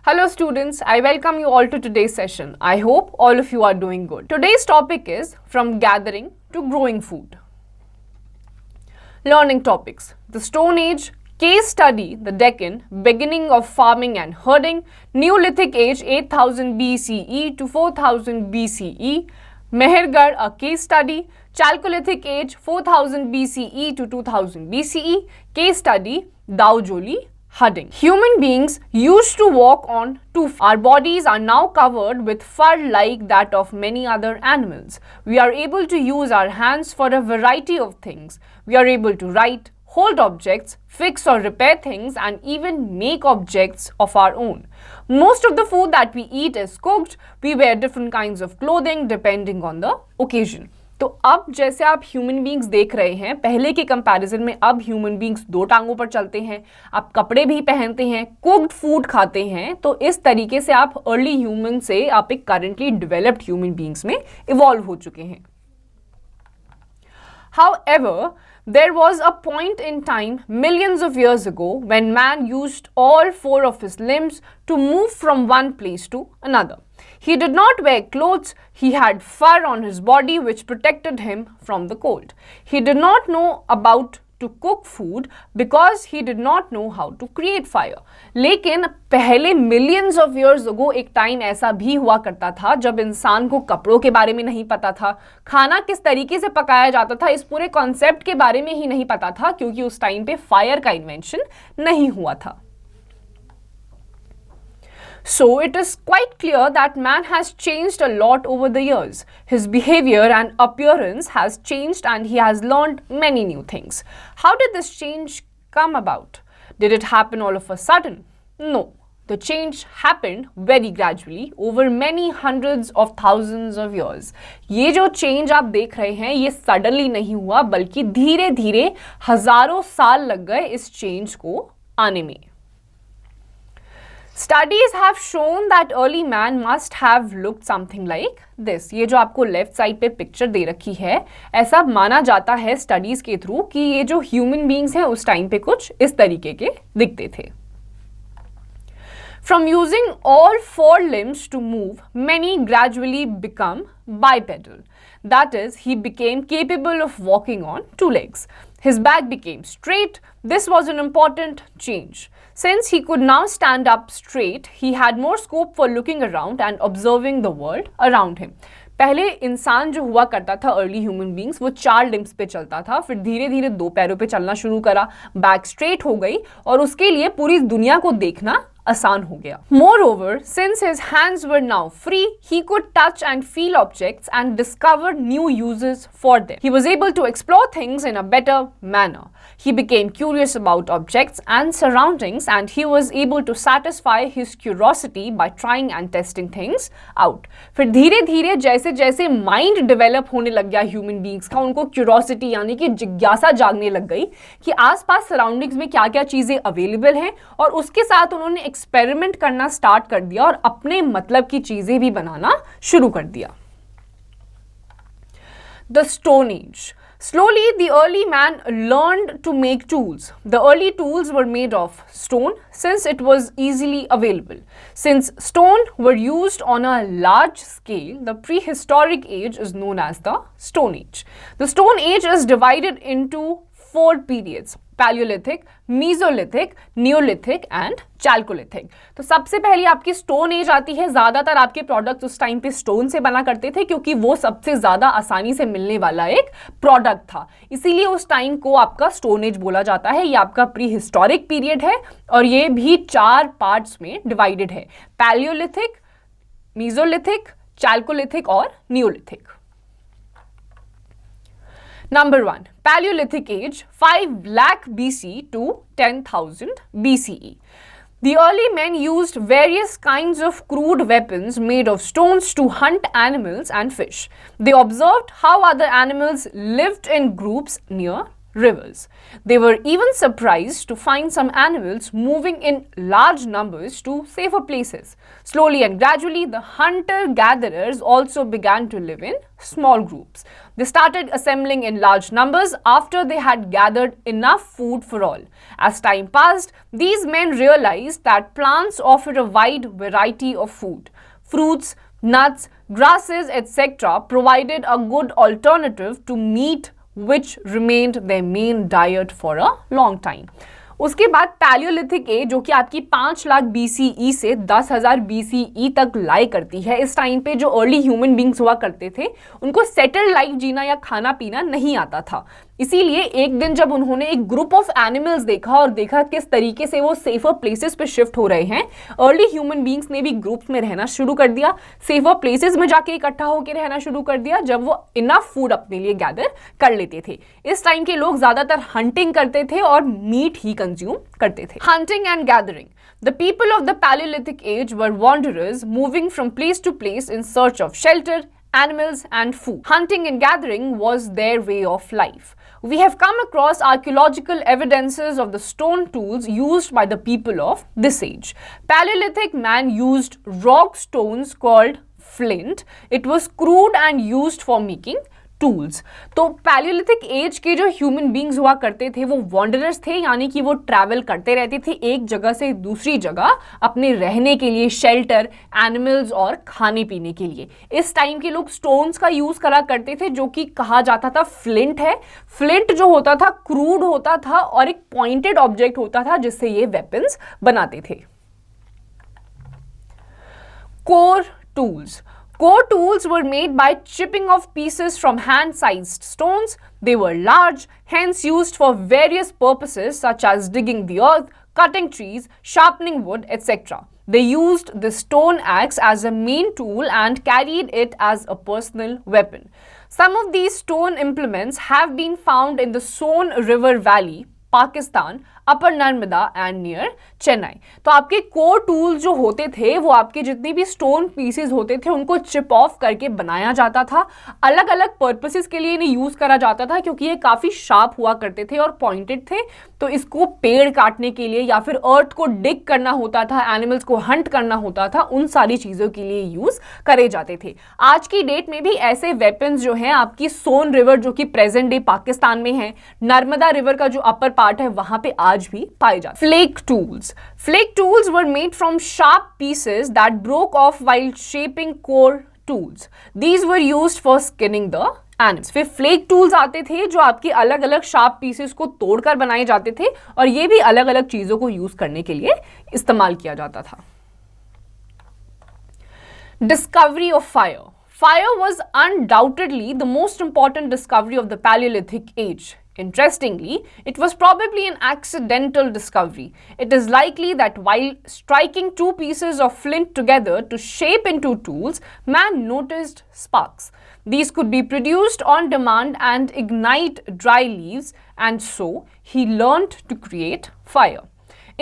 Hello students, I welcome you all to today's session. I hope all of you are doing good. Today's topic is from gathering to growing food. Learning topics: the Stone Age, case study, the Deccan, beginning of farming and herding, Neolithic age 8000 BCE to 4000 BCE, Mehergarh, a case study, Chalcolithic age 4000 BCE to 2000 BCE, case study, Daojoli, herding. Human beings used to walk on two feet. Our bodies are now covered with fur like that of many other animals. We are able to use our hands for a variety of things. We are able to write, hold objects, fix or repair things, and even make objects of our own. Most of the food that we eat is cooked. We wear different kinds of clothing depending on the occasion. तो अब जैसे आप human beings देख रहे हैं, पहले के comparison में अब ह्यूमन बींग्स दो टांगों पर चलते हैं, आप कपड़े भी पहनते हैं, कुक्ड फूड खाते हैं, तो इस तरीके से आप अर्ली ह्यूमन से आप एक करंटली डेवलप्ड ह्यूमन बींग्स में इवॉल्व हो चुके हैं. However, there was a point in time millions of years ago when man used all four of his limbs to move from one place to another. He did not wear clothes. He had fur on his body which protected him from the cold. He did not know about to cook food because he did not know how to create fire. लेकिन पहले millions of years ago एक time ऐसा भी हुआ करता था जब इंसान को कपड़ों के बारे में नहीं पता था, खाना किस तरीके से पकाया जाता था, इस पूरे कॉन्सेप्ट के बारे में ही नहीं पता था, क्योंकि उस टाइम पे फायर का इन्वेंशन नहीं हुआ था. So it is quite clear that man has changed a lot over the years. His behavior and appearance has changed and he has learned many new things. How did this change come about? Did it happen all of a sudden? No. The change happened very gradually over many hundreds of thousands of years. ये जो change आप देख रहे हैं ये suddenly नहीं हुआ, बल्कि धीरे धीरे हजारों साल लग गए इस change को आने में. Studies have shown that early man must have looked something like this. ये जो आपको लेफ्ट साइड पे पिक्चर दे रखी है, ऐसा माना जाता है स्टडीज के थ्रू कि ये जो ह्यूमन बींग्स हैं उस टाइम पे कुछ इस तरीके के दिखते थे. From using all four limbs to move, many gradually become bipedal. That is, he became capable of walking on two legs. His back became straight. This was an important change. Since he could now stand up straight, he had more scope for looking around and observing the world around him. पहले इंसान जो हुआ करता था early human beings वो चार limbs पे चलता था, फिर धीरे धीरे दो पैरों पे चलना शुरू करा, बैक स्ट्रेट हो गई और उसके लिए पूरी दुनिया को देखना आसान हो गया. Moreover, since his hands were now free, he could touch and feel objects and discover new uses for them. He was able to explore things in a better manner. He became curious about objects and surroundings and he was able to satisfy his curiosity by trying and testing things out. फिर धीरे धीरे जैसे जैसे mind develop होने लग गया human beings का, उनको क्यूरोसिटी यानी कि जिज्ञासा जागने लग गई कि आसपास सराउंडिंग्स में क्या क्या चीज़ें अवेलेबल हैं, और उसके साथ उन्होंने एक्सपेरिमेंट करना स्टार्ट कर दिया और अपने मतलब की चीज़ें भी बनाना शुरू कर दिया. The Stone Age. Slowly, the early man learned to make tools. The early tools were made of stone since it was easily available. Since stone were used on a large scale, the prehistoric age is known as the Stone Age. The Stone Age is divided into four periods: Paleolithic, Mesolithic, Neolithic and Chalcolithic. तो सबसे पहले आपकी stone age आती है. ज़्यादातर आपके products उस time पे स्टोन से बना करते थे क्योंकि वो सबसे ज़्यादा आसानी से मिलने वाला एक प्रोडक्ट था, इसीलिए उस टाइम को आपका स्टोन एज बोला जाता है. ये आपका प्री हिस्टोरिक पीरियड है और ये भी चार पार्ट्स में डिवाइडेड है: पैलियोलिथिक, मीजोलिथिक, चैल्कोलिथिक और Neolithic. Number 1. Paleolithic age 5 lakh BC to 10,000 BCE. The early men used various kinds of crude weapons made of stones to hunt animals and fish. They observed how other animals lived in groups near rivers. They were even surprised to find some animals moving in large numbers to safer places. Slowly and gradually, the hunter-gatherers also began to live in small groups. They started assembling in large numbers after they had gathered enough food for all. As time passed, these men realized that plants offer a wide variety of food. Fruits, nuts, grasses, etc. provided a good alternative to meat, which remained their main diet for a long time. उसके बाद Palaeolithic as जो कि आपकी 5 lakh BCE से 10,000 BCE तक लाई करती है, इस टाइम पे जो अर्ली ह्यूमन बींग्स हुआ करते थे उनको सेटल्ड लाइफ जीना या खाना पीना नहीं आता था। इसीलिए एक दिन जब उन्होंने एक ग्रुप ऑफ एनिमल्स देखा और देखा किस तरीके से वो सेफर प्लेसेस पे शिफ्ट हो रहे हैं, अर्ली ह्यूमन बींग्स ने भी ग्रुप्स में रहना शुरू कर दिया, सेफर प्लेसेस में जाके इकट्ठा होकर रहना शुरू कर दिया जब वो इनफ फूड अपने लिए गैदर कर लेते थे। इस टाइम के लोग ज्यादातर हंटिंग करते थे और मीट ही कंज्यूम करते थे। Hunting and gathering. The people of the Paleolithic age were wanderers moving from place to place in search of shelter, animals and food. Hunting and gathering was their way of life. We have come across archaeological evidences of the stone tools used by the people of this age. Paleolithic man used rock stones called flint. It was crude and used for making tools. तो Palaeolithic as के जो human beings हुआ करते थे वो wanderers थे, यानी कि वो ट्रैवल करते रहते थे एक जगह से दूसरी जगह अपने रहने के लिए, शेल्टर, एनिमल्स और खाने पीने के लिए। इस टाइम के लोग स्टोन्स का यूज करा करते थे जो कि कहा जाता था फ्लिंट है। फ्लिंट जो होता था क्रूड होता था और एक पॉइंटेड ऑब्जेक्ट होता था जिससे ये वेपन्स बनाते थे। Core tools. Core tools were made by chipping off pieces from hand-sized stones. They were large, hence used for various purposes such as digging the earth, cutting trees, sharpening wood, etc. They used the stone axe as a main tool and carried it as a personal weapon. Some of these stone implements have been found in the Son River Valley, Pakistan, upper Narmada and near Chennai. तो आपके core tools जो होते थे वो आपके जितने भी stone pieces होते थे उनको चिप ऑफ करके बनाया जाता था। अलग अलग पर्पसेस के लिए इन्हें यूज करा जाता था क्योंकि ये काफी शार्प हुआ करते थे और पॉइंटेड थे। तो इसको पेड़ काटने के लिए या फिर अर्थ को डिग करना होता था, एनिमल्स को हंट करना होता था, उन सारी चीजों के लिए यूज करे जाते थे। आज की डेट में भी ऐसे वेपन्स जो हैं आपकी सोन रिवर जो कि प्रेजेंट डे पाकिस्तान में है, नर्मदा रिवर का जो अपर पार्ट है वहां पे आज भी पाए जाते हैं। Flake tools. Flake tools were made from sharp pieces that broke off while shaping core tools. These were used for skinning the animals. फिर फ्लेक टूल्स आते थे जो आपके अलग अलग शार्प पीसेस को तोड़कर बनाए जाते थे और ये भी अलग अलग चीजों को यूज करने के लिए इस्तेमाल किया जाता था। Discovery of fire. Fire was undoubtedly the most important discovery of the Paleolithic age. Interestingly, it was probably an accidental discovery. It is likely that while striking two pieces of flint together to shape into tools, man noticed sparks. These could be produced on demand and ignite dry leaves, and so he learned to create fire.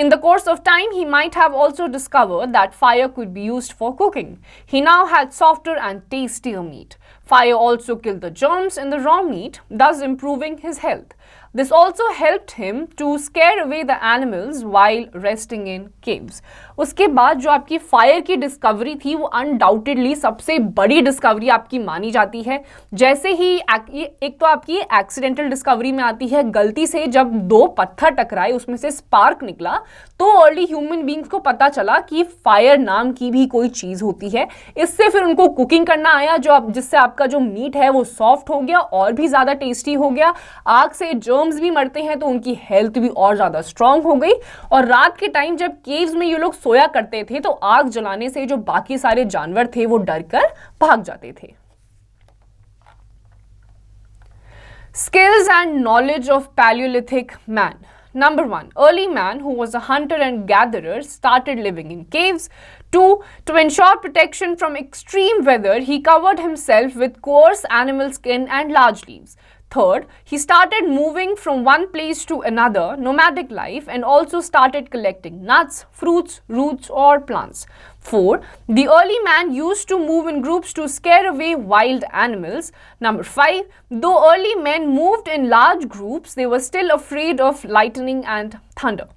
In the course of time, he might have also discovered that fire could be used for cooking. He now had softer and tastier meat. Fire also killed the germs in the raw meat, thus improving his health. This also helped him to scare away the animals while resting in caves. उसके बाद जो आपकी fire की discovery थी वो undoubtedly सबसे बड़ी discovery आपकी मानी जाती है। जैसे ही एक तो आपकी एक्सीडेंटल डिस्कवरी में आती है, गलती से जब दो पत्थर टकराए उसमें से स्पार्क निकला तो अर्ली ह्यूमन बींग्स को पता चला कि फायर नाम की भी कोई चीज होती है। इससे फिर उनको कुकिंग करना आया जिससे आपका जो मीट है वो सॉफ्ट हो गया और भी ज्यादा टेस्टी हो गया। आग से जर्म्स भी मरते हैं तो उनकी हेल्थ भी और ज्यादा स्ट्रांग हो गई। और रात के टाइम जब केव्स में ये लोग सोया करते थे तो आग जलाने से जो बाकी सारे जानवर थे वो डर कर भाग जाते थे। Skills and knowledge of Paleolithic man. Number 1, early man who was a hunter and gatherer started living in caves. 2, to ensure protection from extreme weather, he covered himself with coarse animal skin and large leaves. Third, he started moving from one place to another, nomadic life, and also started collecting nuts, fruits, roots, or plants. 4. The early man used to move in groups to scare away wild animals. Number 5. Though early men moved in large groups, they were still afraid of lightning and thunder.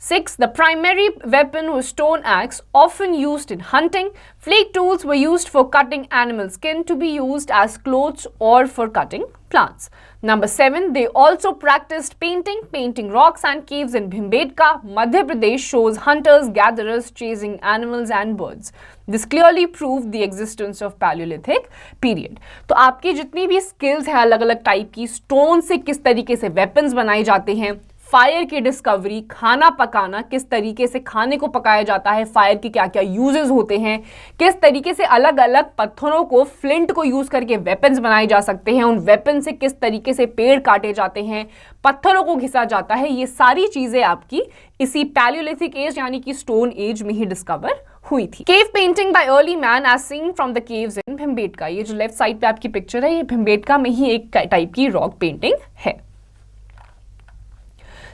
6. The primary weapon was stone axe, often used in hunting. Flake tools were used for cutting animal skin to be used as clothes or for cutting plants. Number 7. They also practiced painting. Painting rocks and caves in Bhimbetka, Madhya Pradesh shows hunters, gatherers chasing animals and birds. This clearly proved the existence of Paleolithic period. तो आपकी जितनी भी skills हैं अलग अलग type की, stone से किस तरीके से वेपन्स बनाए जाते हैं, फायर की डिस्कवरी, खाना पकाना, किस तरीके से खाने को पकाया जाता है, फायर के क्या क्या यूजेस होते हैं, किस तरीके से अलग अलग पत्थरों को, फ्लिंट को यूज करके वेपन्स बनाए जा सकते हैं, उन वेपन से किस तरीके से पेड़ काटे जाते हैं, पत्थरों को घिसा जाता है, ये सारी चीजें आपकी इसी पैलियोलिथिक एज यानी कि स्टोन एज में ही डिस्कवर हुई थी. Cave painting by early man as seen from the caves in Bhimbetka. ये जो लेफ्ट साइड पे आपकी पिक्चर है, ये भिम्बेटका में ही एक टाइप की रॉक पेंटिंग है.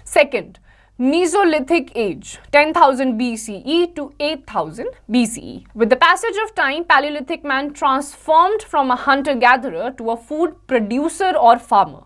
Second, Mesolithic age, 10,000 BCE to 8,000 BCE. With the passage of time, Paleolithic man transformed from a hunter-gatherer to a food producer or farmer.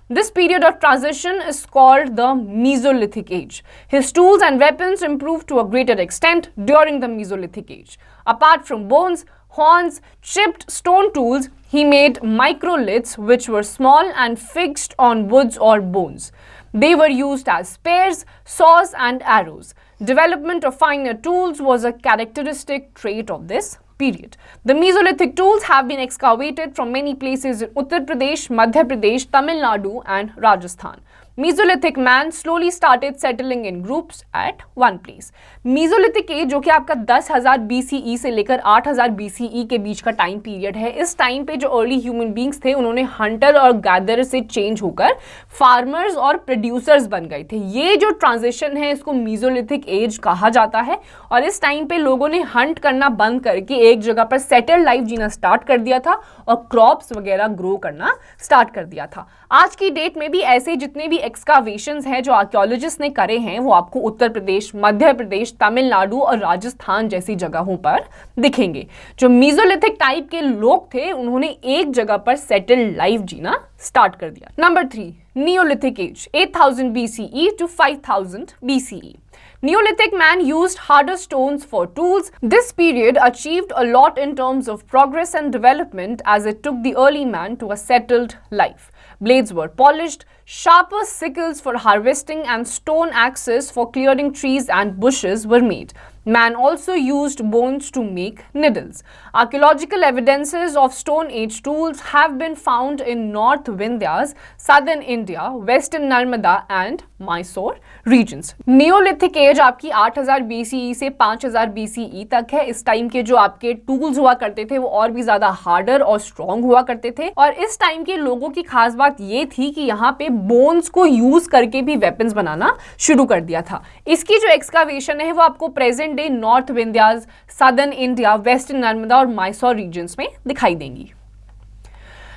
This period of transition is called the Mesolithic age. His tools and weapons improved to a greater extent during the Mesolithic age. Apart from bones, horns, chipped stone tools, he made microliths which were small and fixed on woods or bones. They were used as spears, saws and arrows. Development of finer tools was a characteristic trait of this period. The Mesolithic tools have been excavated from many places in Uttar Pradesh, Madhya Pradesh, Tamil Nadu and Rajasthan. Mesolithic man slowly started settling in groups at one place. Mesolithic age जो कि आपका 10,000 BCE से लेकर 8,000 BCE के बीच का time period है, इस time पे जो अर्ली ह्यूमन बींग्स थे उन्होंने हंटर और गैदरर से चेंज होकर फार्मर्स और प्रोड्यूसर्स बन गए थे. ये जो ट्रांजिशन है इसको मीजोलिथिक एज कहा जाता है और इस टाइम पे लोगों ने हंट करना बंद करके एक जगह पर सेटल लाइफ जीना स्टार्ट कर दिया था और क्रॉप्स वगैरह ग्रो करना स्टार्ट कर दिया था. आज की डेट में भी ऐसे जितने भी एक्सकावेशंस हैं जो आर्कियोलॉजिस्ट ने करे हैं वो आपको उत्तर प्रदेश, मध्य प्रदेश, तमिलनाडु और राजस्थान जैसी जगहों पर दिखेंगे. जो मीजोलिथिक टाइप के लोग थे उन्होंने एक जगह पर सेटल लाइफ जीना स्टार्ट कर दिया. Number 3, Neolithic age, 8,000 BCE to 5,000 BCE. Neolithic man used harder stones for tools. This period achieved a lot in terms of progress and development as it took the early man to a settled life. Blades were polished, sharper sickles for harvesting and stone axes for clearing trees and bushes were made. Man also used bones to make needles. Archaeological evidences of Stone Age tools have been found in North Vindhyas, southern India, western Narmada and Mysore regions. Neolithic age आपकी 8000 BCE से 5000 BCE तक है. इस time के जो आपके tools हुआ करते थे वो और भी ज्यादा हार्डर और स्ट्रॉन्ग हुआ करते थे और इस टाइम के लोगों की खास बात ये थी कि यहाँ पे बोन्स को यूज करके भी वेपन्स बनाना शुरू कर दिया था. इसकी जो एक्सकावेशन है वो आपको present day north Vindhyas, southern India, western Narmada और माइसोर रीजन्स में दिखाई देंगी.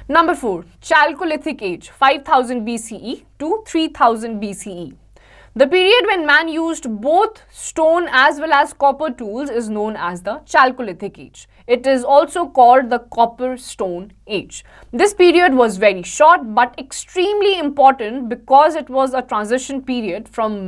Number 4, Chalcolithic age, 5000 BCE to 3000 BCE. The period when man used both stone as well as copper tools is known as the Chalcolithic age. It is also called the Copper Stone Age. This period was very short but extremely important because it was a transition period from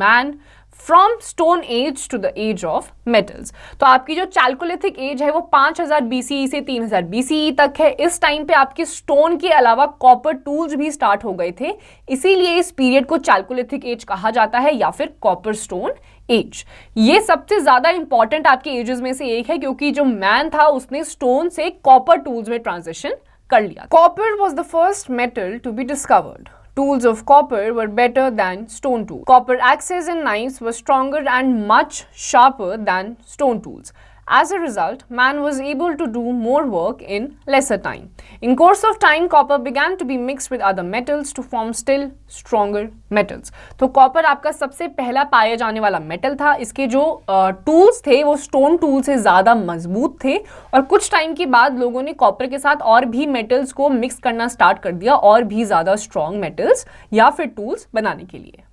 Stone Age to the Age of Metals. तो आपकी जो Chalcolithic Age है वो 5000 BCE से 3000 BCE तक है. इस time पे आपके स्टोन के अलावा कॉपर टूल्स भी स्टार्ट हो गए थे, इसीलिए इस पीरियड को Chalcolithic Age कहा जाता है या फिर कॉपर स्टोन एज. ये सबसे ज्यादा इंपॉर्टेंट आपके एजेस में से एक है क्योंकि जो मैन था उसने स्टोन से कॉपर टूल्स में ट्रांजिशन कर लिया. Copper was the first metal to be discovered. Tools of copper were better than stone tools. Copper axes and knives were stronger and much sharper than stone tools. As a result, man was able to do more work in lesser time. In course of time, copper began to be mixed with other metals to form still stronger metals. तो copper आपका सबसे पहला पाया जाने वाला metal था. इसके जो टूल्स थे वो स्टोन टूल से ज़्यादा मजबूत थे और कुछ टाइम के बाद लोगों ने कॉपर के साथ और भी मेटल्स को मिक्स करना स्टार्ट कर दिया और भी ज़्यादा स्ट्रॉन्ग मेटल्स या फिर टूल्स बनाने के लिए.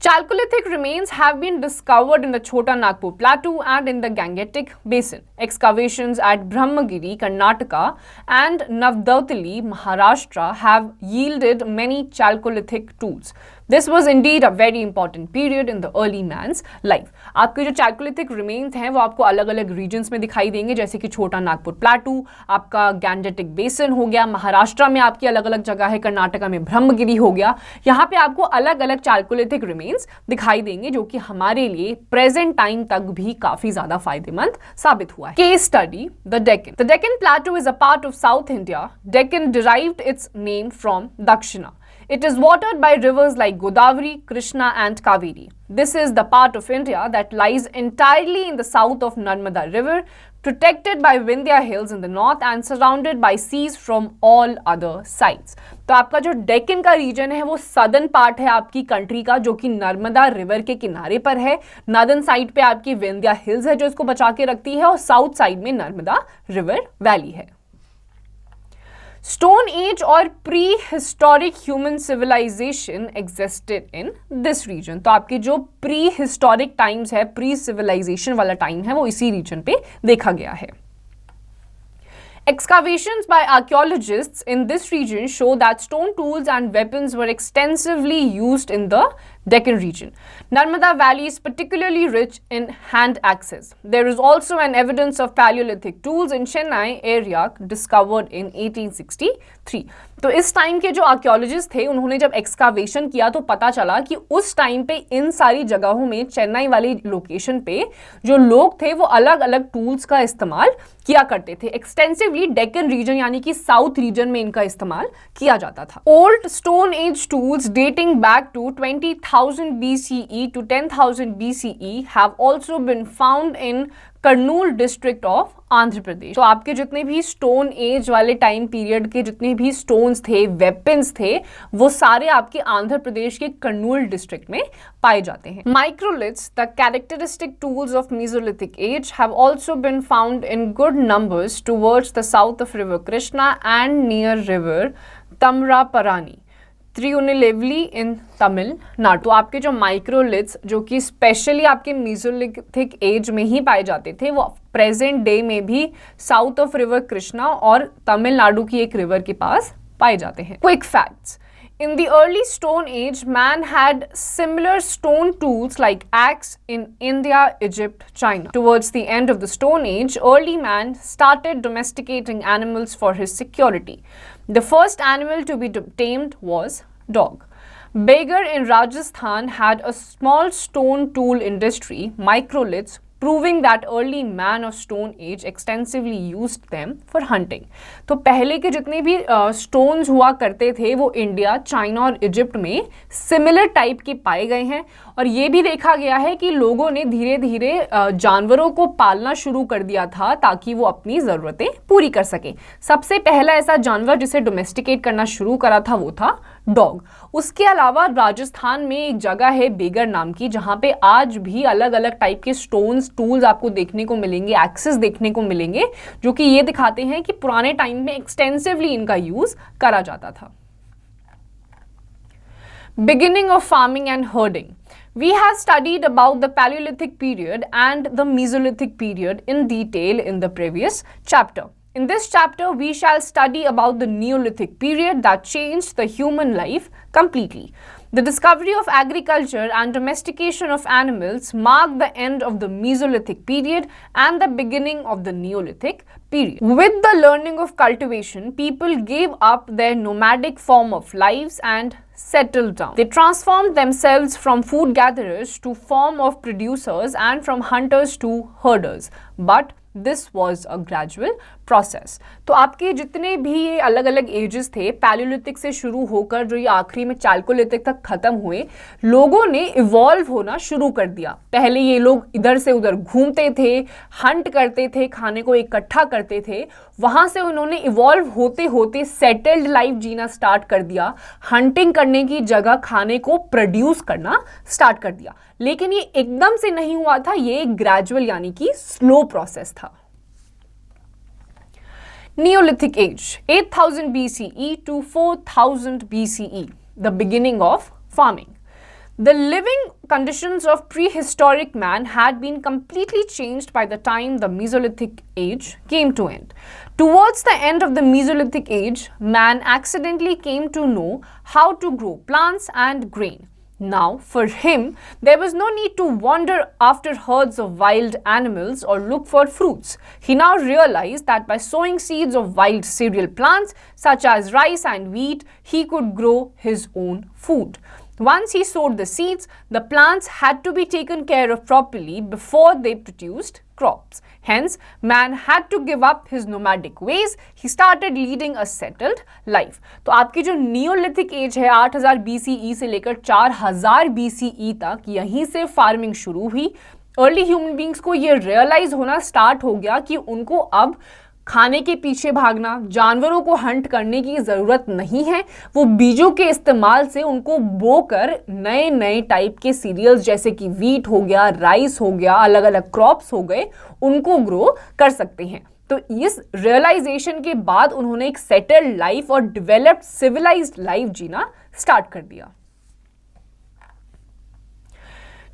Chalcolithic remains have been discovered in the Chota Nagpur Plateau and in the Gangetic Basin. Excavations at Brahmagiri, Karnataka and Navdatali, Maharashtra have yielded many Chalcolithic tools. This was indeed a very important period in the early man's life. आपके जो Chalcolithic remains हैं वो आपको अलग अलग regions में दिखाई देंगे, जैसे कि छोटा नागपुर प्लाटू, आपका गैंजेटिक बेसिन हो गया, महाराष्ट्र में आपकी अलग अलग जगह है, कर्नाटका में ब्रह्मगिरी हो गया. यहाँ पे आपको अलग अलग Chalcolithic remains दिखाई देंगे जो कि हमारे लिए प्रेजेंट टाइम तक भी काफी ज्यादा फायदेमंद साबित हुआ है. Case study: the Deccan. The Deccan Plateau is a part of South India. Deccan derived its name from Dakshina. It is watered by rivers like Godavari, Krishna and Kaveri. This is the part of India that lies entirely in the south of Narmada River, protected by Vindhya Hills in the north and surrounded by seas from all other sides. तो आपका जो डेक्कन का reason है वो southern part है आपकी country का, जो कि नर्मदा रिवर के किनारे पर है. नॉर्दर्न साइड पे आपकी विंध्या हिल्स है जो इसको बचा के रखती है और साउथ साइड में नर्मदा रिवर वैली है. Stone Age और prehistoric human civilisation existed in this region. तो आपके जो प्री हिस्टोरिक टाइम्स है, प्री सिविलाइजेशन वाला टाइम है, वो इसी रीजन पे देखा गया है. Excavations by archaeologists in this region show that stone tools and weapons were extensively used in the Deccan region. Narmada Valley is particularly rich in hand axes. There is also an evidence of Paleolithic tools in Chennai area discovered in 1863. तो इस time के जो archaeologist थे उन्होंने जब excavation किया तो पता चला कि उस टाइम पे इन सारी जगहों में, चेन्नई वाली लोकेशन पे जो लोग थे वो अलग अलग टूल्स का इस्तेमाल किया करते थे. एक्सटेंसिवली डेक्कन रीजन यानी कि साउथ रीजन में इनका इस्तेमाल किया जाता था. Old stone age tools dating back to 20,000 BCE to 10,000 BCE have also been found in Kurnool district of Andhra Pradesh. तो आपके जितने भी स्टोन एज वाले टाइम पीरियड के जितने भी स्टोन्स थे, वेपन्स थे, वो सारे आपके आंध्र प्रदेश के कर्नूल डिस्ट्रिक्ट में पाए जाते हैं. Microliths, the characteristic tools of mesolithic age, have also been found in good numbers towards the south of river Krishna and near river Tamraparni, Tirunelveli in Tamil Nadu. तो आपके जो माइक्रोलिथ्स जो कि स्पेशली आपके मेसोलिथिक एज में ही पाए जाते थे वो प्रेजेंट डे में भी साउथ ऑफ रिवर कृष्णा और तमिलनाडु की एक रिवर के पास पाए जाते हैं. Quick facts: In the early Stone Age, man had similar stone tools like axe in India, Egypt, China. Towards the end of the Stone Age, early man started domesticating animals for his security. The first animal to be tamed was dog. Begar in Rajasthan had a small stone tool industry, microliths, proving that early man of stone age extensively used them for hunting. तो पहले के जितने भी stones हुआ करते थे वो India, China और इजिप्ट में सिमिलर टाइप के पाए गए हैं और ये भी देखा गया है कि लोगों ने धीरे धीरे जानवरों को पालना शुरू कर दिया था ताकि वो अपनी ज़रूरतें पूरी कर सके. सबसे पहला ऐसा जानवर जिसे डोमेस्टिकेट करना शुरू करा था वो था डॉग. उसके अलावा राजस्थान में एक जगह है बेगर नाम की, जहाँ पे आज भी अलग अलग टाइप के स्टोन्स टूल्स आपको देखने को मिलेंगे, एक्सेस देखने को मिलेंगे, जो कि ये दिखाते हैं कि पुराने टाइम में एक्सटेंसिवली इनका यूज करा जाता था. Beginning of farming and herding. We have studied about the Paleolithic period and the Mesolithic period in detail in the previous chapter. In this chapter, we shall study about the Neolithic period that changed the human life completely. The discovery of agriculture and domestication of animals marked the end of the Mesolithic period and the beginning of the Neolithic period. With the learning of cultivation, people gave up their nomadic form of lives and settled down. They transformed themselves from food gatherers to form of producers and from hunters to herders. But this was a gradual process. तो आपके जितने भी ये अलग अलग edges थे, Palaeolithic से शुरू होकर जो ये आखिरी में चाल्कोलिथिक तक खत्म हुए, लोगों ने इवॉल्व होना शुरू कर दिया। पहले ये लोग इधर से उधर घूमते थे, हंट करते थे, खाने को इकट्ठा करते थे, वहां से उन्होंने इवॉल्व होते होते सेटल्ड लाइफ जीना स्टार्ट कर दिया, हंटिंग करने की जगह खाने को प्रोड्यूस करना स्टार्ट कर दिया। लेकिन ये एकदम से नहीं हुआ था, ये एक ग्रेजुअल यानी कि स्लो प्रोसेस था। Neolithic age, 8000 BCE to 4000 BCE, the beginning of farming. The living conditions of prehistoric man had been completely changed by the time the Mesolithic age came to end. Towards the end of the Mesolithic age, man accidentally came to know how to grow plants and grain. Now, for him, there was no need to wander after herds of wild animals or look for fruits. He now realized that by sowing seeds of wild cereal plants such as rice and wheat, he could grow his own food. Once he sowed the seeds, the plants had to be taken care of properly before they produced crops. Hence, man had to give up his nomadic ways. He started leading a settled life. तो आपकी जो neolithic age है 8000 BCE से लेकर 4000 BCE तक, यहीं से farming शुरू हुई। अर्ली ह्यूमन बींग्स को ये रियलाइज होना स्टार्ट हो गया कि उनको अब खाने के पीछे भागना, जानवरों को हंट करने की ज़रूरत नहीं है। वो बीजों के इस्तेमाल से उनको बोकर नए नए टाइप के सीरियल्स जैसे कि वीट हो गया, राइस हो गया, अलग अलग क्रॉप्स हो गए, उनको ग्रो कर सकते हैं। तो इस रियलाइजेशन के बाद उन्होंने एक सेटल्ड लाइफ और डेवलप्ड सिविलाइज्ड लाइफ जीना स्टार्ट कर दिया।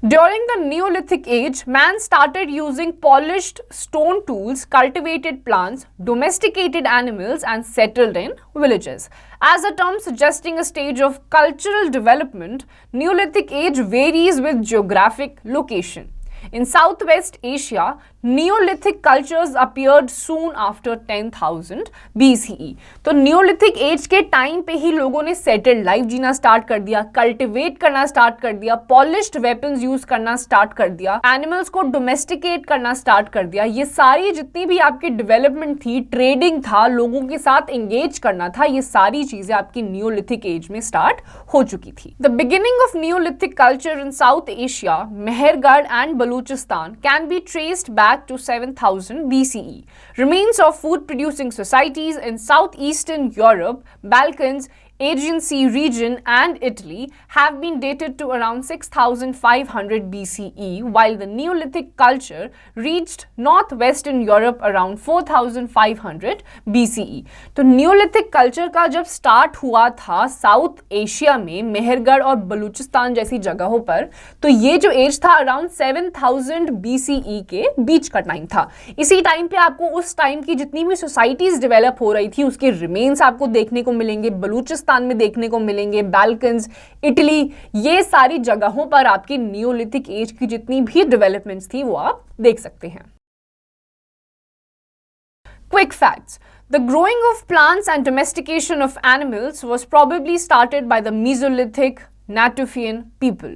During the Neolithic age, man started using polished stone tools, cultivated plants, domesticated animals, and settled in villages. As a term suggesting a stage of cultural development, Neolithic age varies with geographic location. In Southwest Asia, Neolithic cultures appeared soon after 10,000 BCE. तो Neolithic age के time पे ही लोगों ने settled life जीना start कर दिया, cultivate करना start कर दिया, पॉलिश्ड वेपन्स यूज करना स्टार्ट कर दिया, एनिमल्स को डोमेस्टिकेट करना स्टार्ट कर दिया। ये सारी जितनी भी आपकी डेवलपमेंट थी, ट्रेडिंग था, लोगों के साथ एंगेज करना था, ये सारी चीजें आपकी Neolithic एज में स्टार्ट हो चुकी थी। The beginning of Neolithic culture in south Asia, Mehrgarh and Balochistan, can be traced back to 7000 BCE. Remains of food-producing societies in southeastern Europe, Balkans, Aegean Sea region and Italy have been dated to around 6500 BCE, while the Neolithic culture reached northwestern Europe around 4500 BCE. तो Neolithic culture का जब start हुआ था south Asia में, मेहरगढ़ और बलूचिस्तान जैसी जगहों पर, तो ये जो एज था अराउंड 7000 BCE के बीच का टाइम था। इसी टाइम पे आपको उस टाइम की जितनी भी सोसाइटीज डेवलप हो रही थी उसके रिमेन्स आपको देखने को मिलेंगे, बलूचिस्तान में देखने को मिलेंगे, बाल्कन्स, इटली, ये सारी जगहों पर आपकी नियोलिथिक एज की जितनी भी डेवलपमेंट्स थी वो आप देख सकते हैं। Quick facts. The growing of plants and domestication of animals was probably started by the Mesolithic Natufian people.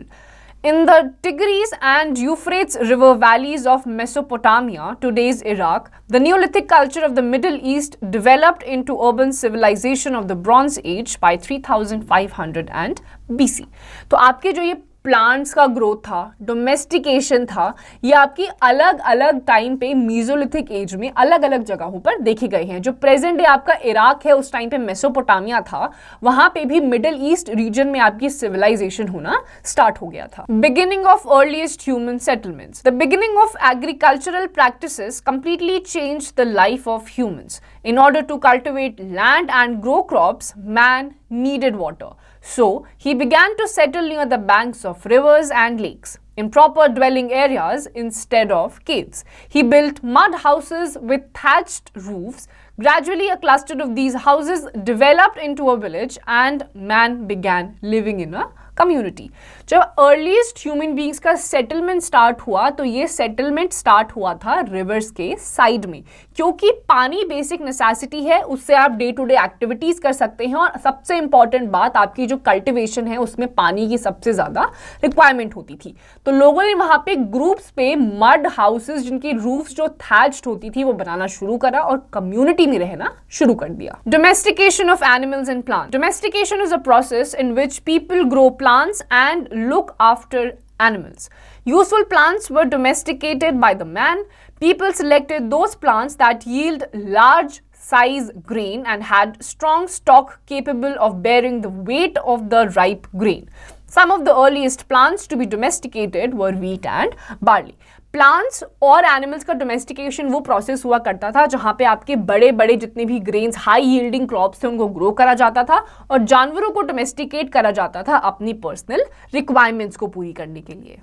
In the Tigris and Euphrates river valleys of Mesopotamia, today's Iraq, the Neolithic culture of the Middle East developed into urban civilization of the Bronze Age by 3500 and BC. तो आपके जो ये plants का growth था, domestication था, ये आपकी अलग अलग टाइम पे मीजोलिथिक एज में अलग अलग जगहों पर देखे गए हैं। जो प्रेजेंट डे आपका इराक है, उस टाइम पे मेसोपोटामिया था, वहां पे भी मिडिल ईस्ट रीजन में आपकी सिविलाइजेशन होना स्टार्ट हो गया था। Beginning of earliest human settlements. The beginning of agricultural practices completely changed the life of humans. In order to cultivate land and grow crops, man needed water. So, he began to settle near the banks of rivers and lakes, in proper dwelling areas instead of caves. He built mud houses with thatched roofs. Gradually, a cluster of these houses developed into a village and man began living in a community. जब earliest human beings का settlement start हुआ तो ये settlement start हुआ था reverse के side में, क्योंकि पानी बेसिक नेसेसिटी है, उससे आप डे टू डे एक्टिविटीज कर सकते हैं और सबसे इंपॉर्टेंट बात आपकी जो कल्टिवेशन है उसमें पानी की सबसे ज्यादा रिक्वायरमेंट होती थी। तो लोगों ने वहां पे ग्रुप्स पे मड हाउसेस जिनकी रूफ्स जो थैच्ड होती थी वो बनाना शुरू करा और कम्युनिटी में रहना शुरू कर दिया। Domestication of animals and plants. Domestication is a process in which people grow plants and look after animals. Useful plants were domesticated by the man. People selected those plants that yield large size grain and had strong stalk capable of bearing the weight of the ripe grain. Some of the earliest plants to be domesticated were wheat and barley. Plants और animals का domestication वो process हुआ करता था जहां पे आपके बड़े बड़े जितने भी ग्रेन्स हाई यील्डिंग क्रॉप्स थे उनको ग्रो करा जाता था और जानवरों को डोमेस्टिकेट करा जाता था अपनी पर्सनल रिक्वायरमेंट्स को पूरी करने के लिए।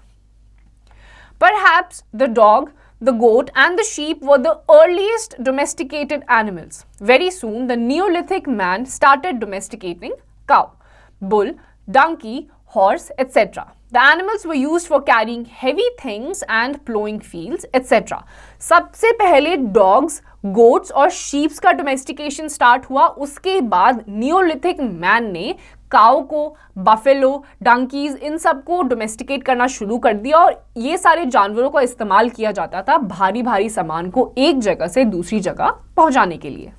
Perhaps the dog, the goat and the sheep were the earliest domesticated animals. Very soon the Neolithic man started domesticating cow, bull, donkey, horse, etc. The animals were used for carrying heavy things and plowing fields, etc. सबसे पहले dogs, goats और sheeps का domestication start हुआ। उसके बाद Neolithic man ने काऊ को, buffalo, donkeys इन सबको डोमेस्टिकेट करना शुरू कर दिया और ये सारे जानवरों का इस्तेमाल किया जाता था भारी भारी सामान को एक जगह से दूसरी जगह पहुंचाने के लिए।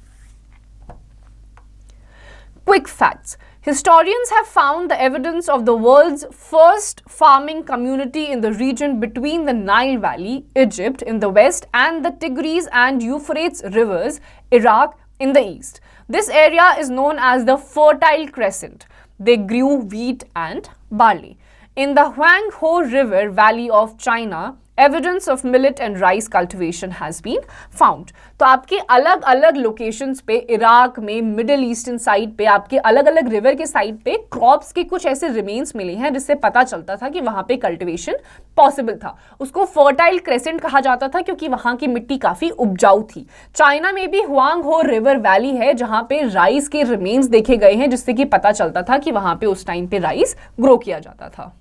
Quick facts. Historians have found the evidence of the world's first farming community in the region between the Nile Valley, Egypt in the west and the Tigris and Euphrates rivers, Iraq in the east. This area is known as the Fertile Crescent. They grew wheat and barley. In the Huanghe River Valley of China, evidence of millet and rice cultivation has been found. तो आपके अलग अलग locations पे, Iraq में, middle eastern side पे, आपके अलग अलग रिवर के साइड पे क्रॉप्स के कुछ ऐसे रिमेन्स मिले हैं जिससे पता चलता था कि वहां पे कल्टिवेशन पॉसिबल था। उसको फर्टाइल क्रेसेंट कहा जाता था क्योंकि वहां की मिट्टी काफी उपजाऊ थी। चाइना में भी हुआंगहो रिवर वैली है जहां पे राइस के रिमेन्स देखे गए हैं जिससे कि पता चलता था कि वहां पे उस टाइम पे राइस ग्रो किया जाता था।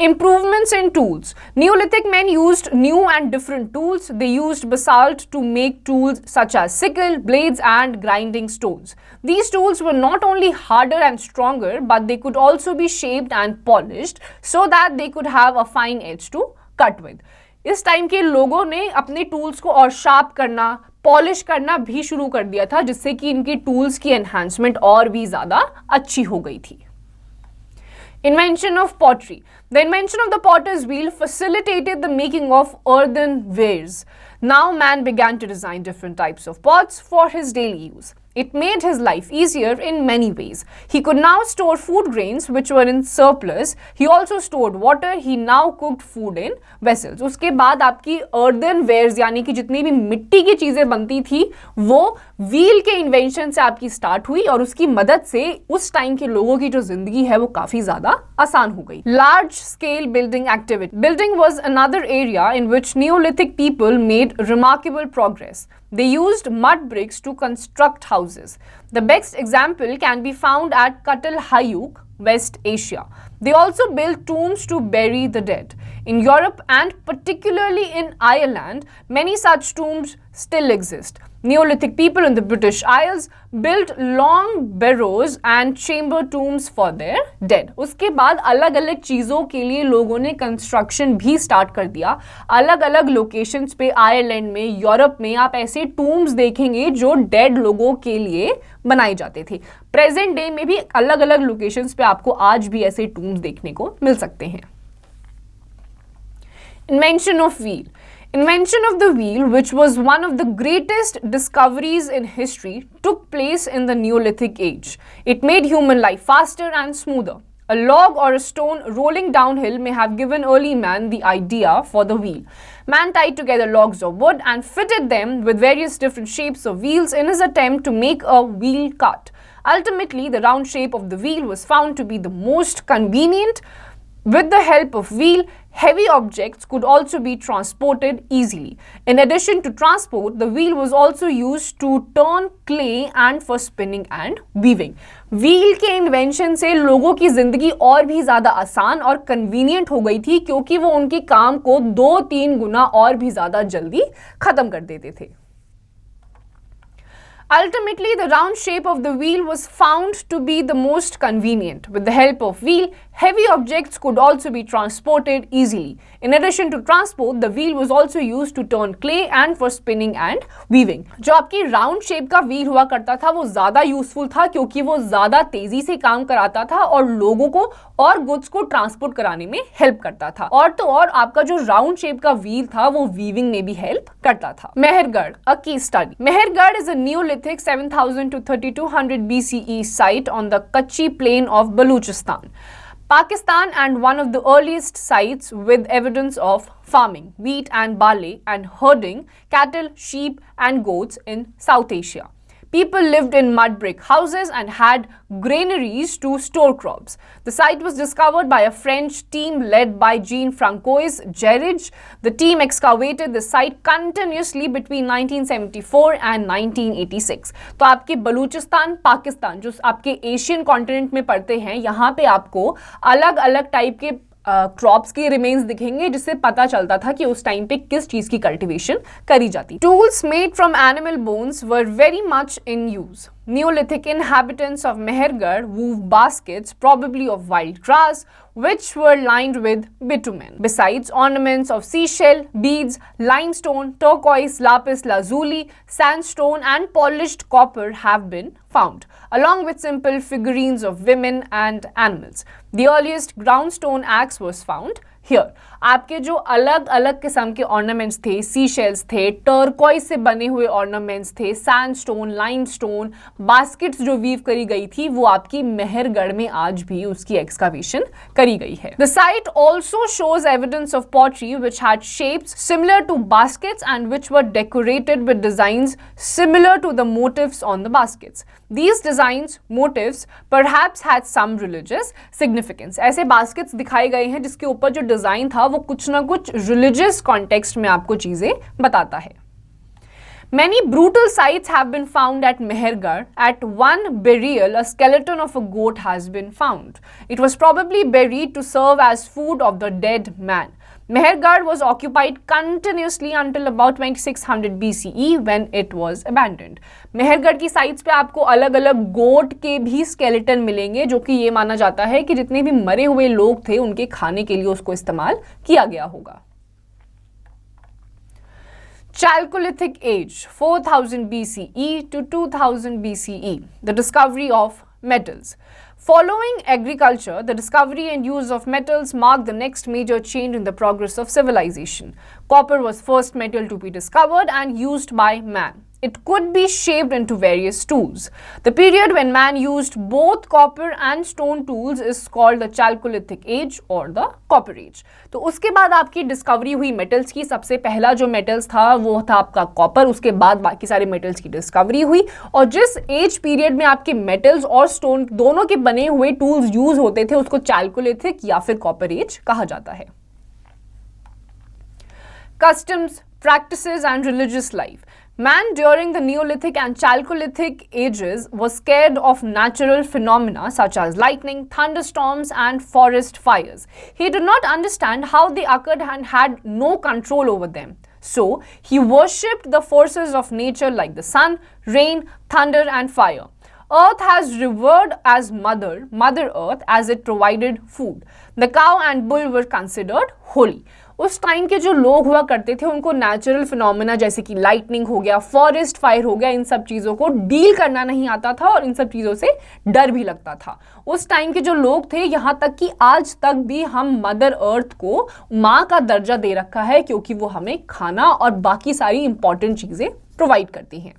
Improvements in tools. Neolithic men used new and different tools. They used basalt to make tools such as sickle, blades and grinding stones. These tools were not only harder and stronger, but they could also be shaped and polished so that they could have a fine edge to cut with. इस time के लोगों ने अपने tools को और sharp करना, polish करना भी शुरू कर दिया था जिससे कि इनके टूल्स की एनहांसमेंट और भी ज़्यादा अच्छी हो गई थी। Invention of pottery. The invention of the potter's wheel facilitated the making of earthenwares. Now man began to design different types of pots for his daily use. It made his life easier in many ways. He could now store food grains which were in surplus. He also stored water. He now cooked food in vessels. उसके बाद आपकी earthenwares यानी कि जितनी भी मिट्टी की चीजें बनती थी वो व्हील के इन्वेंशन से आपकी स्टार्ट हुई और उसकी मदद से उस टाइम के लोगों की जो जिंदगी है वो काफी ज्यादा आसान हो गई। Large scale building activity. Building was another area in which Neolithic people made remarkable progress. They used mud bricks to construct houses. The best example can be found at Katal Hayuk, West Asia. They also built tombs to bury the dead. In Europe and particularly in Ireland, many such tombs still exist. Neolithic people in the British Isles built long barrows and chamber tombs for their dead. उसके बाद अलग अलग चीज़ों के लिए लोगों ने construction भी स्टार्ट कर दिया। अलग अलग लोकेशंस पे आयरलैंड में, यूरोप में आप ऐसे टूम्स देखेंगे जो डेड लोगों के लिए बनाए जाते थे। प्रेजेंट डे में भी अलग अलग लोकेशंस पे आपको आज भी ऐसे टूम्स देखने को मिल सकते हैं। Invention of wheel. Invention of the wheel, which was one of the greatest discoveries in history, took place in the Neolithic age. It made human life faster and smoother. A log or a stone rolling downhill may have given early man the idea for the wheel. Man tied together logs of wood and fitted them with various different shapes of wheels in his attempt to make a wheel cart. Ultimately, the round shape of the wheel was found to be the most convenient. With the help of wheel, Heavy objects could also be transported easily. In addition to transport, the wheel was also used to turn clay and for spinning and weaving. Wheel के invention से लोगों की जिंदगी और भी ज्यादा आसान और कन्वीनियंट हो गई थी, क्योंकि वो उनके काम को 2-3 गुना और भी ज्यादा जल्दी खत्म कर देते थे. Ultimately, the round shape of the wheel was found to be the most convenient. With the help of wheel, heavy objects could also be transported easily. In addition to transport, the wheel was also used to turn clay and for spinning and weaving. जो आपकी round shape का wheel हुआ करता था वो ज़्यादा useful था, क्योंकि वो ज़्यादा तेजी से काम कराता था और लोगों को और goods को transport कराने में help करता था. और तो और आपका जो round shape का wheel था वो weaving में भी help करता था. Mehrgarh, a case study. Mehrgarh is a Neolithic 7000 to 3200 BCE site on the Kutchi plain of Balochistan, Pakistan, and one of the earliest sites with evidence of farming, wheat and barley, and herding cattle, sheep, and goats in South Asia. People lived in mud brick houses and had granaries to store crops. The site was discovered by a French team led by Jean-Francois Gerige. The team excavated the site continuously between 1974 and 1986. तो आपके बलूचिस्तान, पाकिस्तान जो आपके Asian continent में पड़ते हैं, यहाँ पे आपको अलग अलग टाइप के क्रॉप्स के रिमेन्स दिखेंगे, जिससे पता चलता था कि उस टाइम पे किस चीज की कल्टीवेशन करी जाती. Tools made from animal bones were very much in use. Neolithic inhabitants of Mehergarh wove baskets, probably of wild grass, which were lined with bitumen. Besides, ornaments of seashell, beads, limestone, turquoise, lapis lazuli, sandstone, and polished copper have been found, along with simple figurines of women and animals. The earliest ground stone axe was found here. आपके जो अलग अलग किस्म के ornaments थे, sea shells थे, turquoise से बने हुए ऑर्नामेंट्स थे, सैंडस्टोन, लाइमस्टोन, बास्केट्स जो वीव करी गई थी, वो आपकी मेहरगढ़ में आज भी उसकी एक्सकावेशन करी गई है. The site also shows evidence of pottery which had shapes similar to baskets and which were decorated with designs similar to the motifs on the baskets. These designs, motifs, perhaps had some religious significance. ऐसे baskets दिखाए गए हैं जिसके ऊपर जो design था वो कुछ ना कुछ religious context में आपको चीजें बताता है. Many brutal sites have been found at Mehergarh. At one burial, a skeleton of a goat has been found. It was probably buried to serve as food of the dead man. Mehergarh was occupied continuously until about 2600 BCE when it was abandoned. Mehrgarh की sites पे आपको अलग अलग गोट के भी skeleton मिलेंगे, जो कि ये माना जाता है कि जितने भी मरे हुए लोग थे उनके खाने के लिए उसको इस्तेमाल किया गया होगा. Chalcolithic age, 4000 BCE to 2000 BCE, the discovery of metals. Following agriculture, the discovery and use of metals marked the next major change in the progress of civilization. Copper was first metal to be discovered and used by man. It could be shaped into various tools. The period when man used both copper and stone tools is called the Chalcolithic age or the Copper age. तो उसके बाद आपकी discovery हुई metals की. सबसे पहला जो metals था वो था आपका कॉपर, उसके बाद बाकी सारे मेटल्स की डिस्कवरी हुई, और जिस एज पीरियड में आपके मेटल्स और स्टोन दोनों के बने हुए टूल्स यूज होते थे उसको Chalcolithic या फिर कॉपर एज कहा जाता है. Customs, practices and religious life. Man during the Neolithic and Chalcolithic ages was scared of natural phenomena such as lightning, thunderstorms and forest fires. He did not understand how they occurred and had no control over them. So, he worshipped the forces of nature like the sun, rain, thunder and fire. Earth has revered as Mother Earth, as it provided food. The cow and bull were considered holy. उस time के जो लोग हुआ करते थे उनको natural phenomena जैसे कि लाइटनिंग हो गया, फॉरेस्ट फायर हो गया, इन सब चीज़ों को डील करना नहीं आता था और इन सब चीज़ों से डर भी लगता था. उस टाइम के जो लोग थे, यहाँ तक कि आज तक भी हम मदर अर्थ को माँ का दर्जा दे रखा है, क्योंकि वो हमें खाना और बाकी सारी इंपॉर्टेंट चीज़ें प्रोवाइड करती हैं.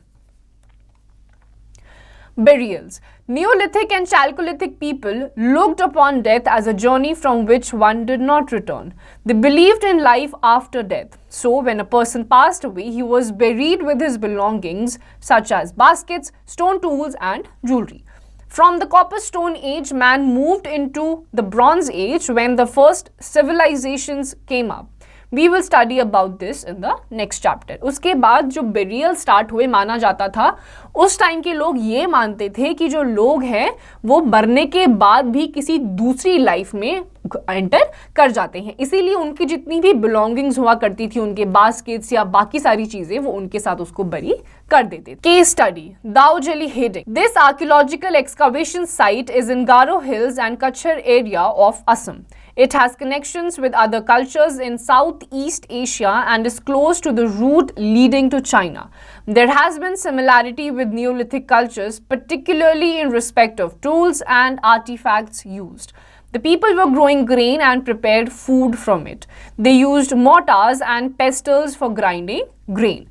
Burials. Neolithic and Chalcolithic people looked upon death as a journey from which one did not return. They believed in life after death. So, when a person passed away, he was buried with his belongings such as baskets, stone tools and jewelry. From the copper stone age, man moved into the bronze age when the first civilizations came up. We will study about this in the next chapter. उसके बाद जो burial start हुए माना जाता था, उस time के लोग ये मानते थे कि जो लोग हैं वो मरने के बाद भी किसी दूसरी लाइफ में एंटर कर जाते हैं, इसीलिए उनकी जितनी भी बिलोंगिंग्स हुआ करती थी, उनके बास्केट्स या बाकी सारी चीजें, वो उनके साथ उसको बरी कर देते थे. Case study Daojali Hading. This archaeological excavation site is in Garo Hills and Cachar area of Assam. It has connections with other cultures in Southeast Asia and is close to the route leading to China. There has been similarity with Neolithic cultures, particularly in respect of tools and artifacts used. The people were growing grain and prepared food from it. They used mortars and pestles for grinding grain.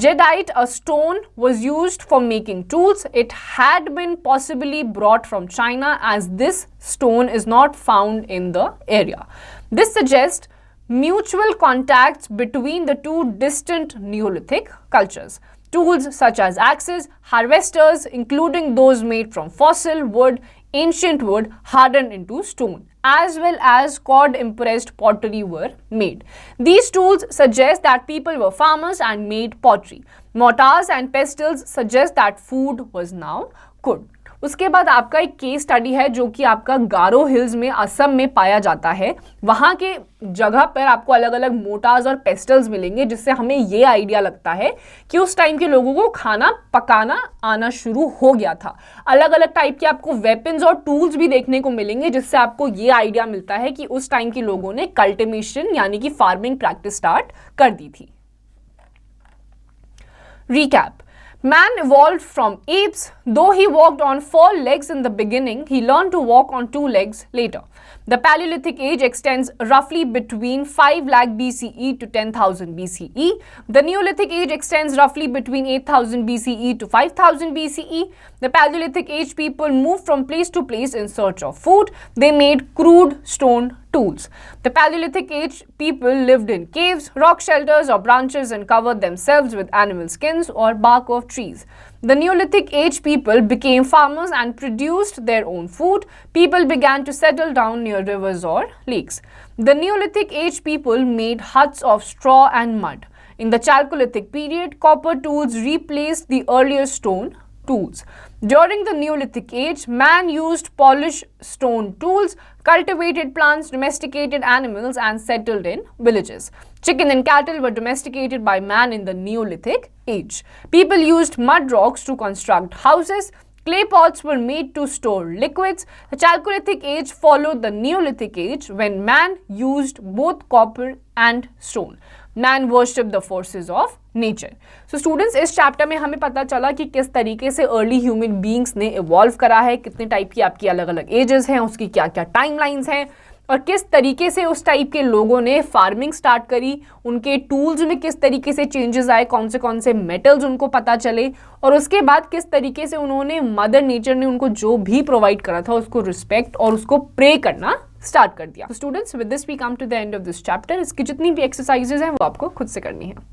Jadeite, a stone, was used for making tools. It had been possibly brought from China as this stone is not found in the area. This suggests mutual contacts between the two distant Neolithic cultures. Tools such as axes, harvesters, including those made from fossil wood, ancient wood hardened into stone, as well as cord impressed pottery were made. These tools suggest that people were farmers and made pottery. Mortars and pestles suggest that food was now cooked. उसके बाद आपका एक case study है जो कि आपका गारो hills में असम में पाया जाता है. वहाँ के जगह पर आपको अलग अलग मोटार्स और पेस्टल्स मिलेंगे, जिससे हमें ये आइडिया लगता है कि उस टाइम के लोगों को खाना पकाना आना शुरू हो गया था. अलग अलग टाइप के आपको वेपन्स और टूल्स भी देखने को मिलेंगे, जिससे आपको ये आइडिया मिलता है कि उस टाइम के लोगों ने कल्टिवेशन यानी कि फार्मिंग प्रैक्टिस स्टार्ट कर दी थी. Recap. Man evolved from apes. Though he walked on 4 legs in the beginning, he learned to walk on 2 legs later. The Paleolithic age extends roughly between 5 lakh BCE to 10,000 BCE. The Neolithic age extends roughly between 8,000 BCE to 5,000 BCE. The Paleolithic age people moved from place to place in search of food. They made crude stone tools. The Paleolithic age people lived in caves, rock shelters or branches and covered themselves with animal skins or bark of trees. The Neolithic age people became farmers and produced their own food. People began to settle down near rivers or lakes. The Neolithic age people made huts of straw and mud. In the Chalcolithic period, copper tools replaced the earlier stone tools. During the Neolithic age, man used polished stone tools, cultivated plants, domesticated animals, and settled in villages. Chicken and cattle were domesticated by man in the Neolithic age. People used mud rocks to construct houses. Clay pots were made to store liquids. The Chalcolithic age followed the Neolithic age when man used both copper and stone. Man worshipped the forces of nature. So students, इस chapter में हमें पता चला कि किस तरीके से early human beings ने इवॉल्व करा है, कितने टाइप की आपकी अलग अलग एजेस हैं, उसकी क्या क्या टाइमलाइंस हैं, और किस तरीके से उस टाइप के लोगों ने फार्मिंग स्टार्ट करी, उनके टूल्स में किस तरीके से चेंजेस आए, कौन से मेटल्स उनको पता चले, और उसके बाद किस तरीके से उन्होंने मदर नेचर ने उनको जो भी प्रोवाइड करा था उसको रिस्पेक्ट और उसको प्रे करना स्टार्ट कर दिया. Students, with this we come to the end of this chapter. इसकी जितनी भी एक्सरसाइजेज हैं वो आपको खुद से करनी है.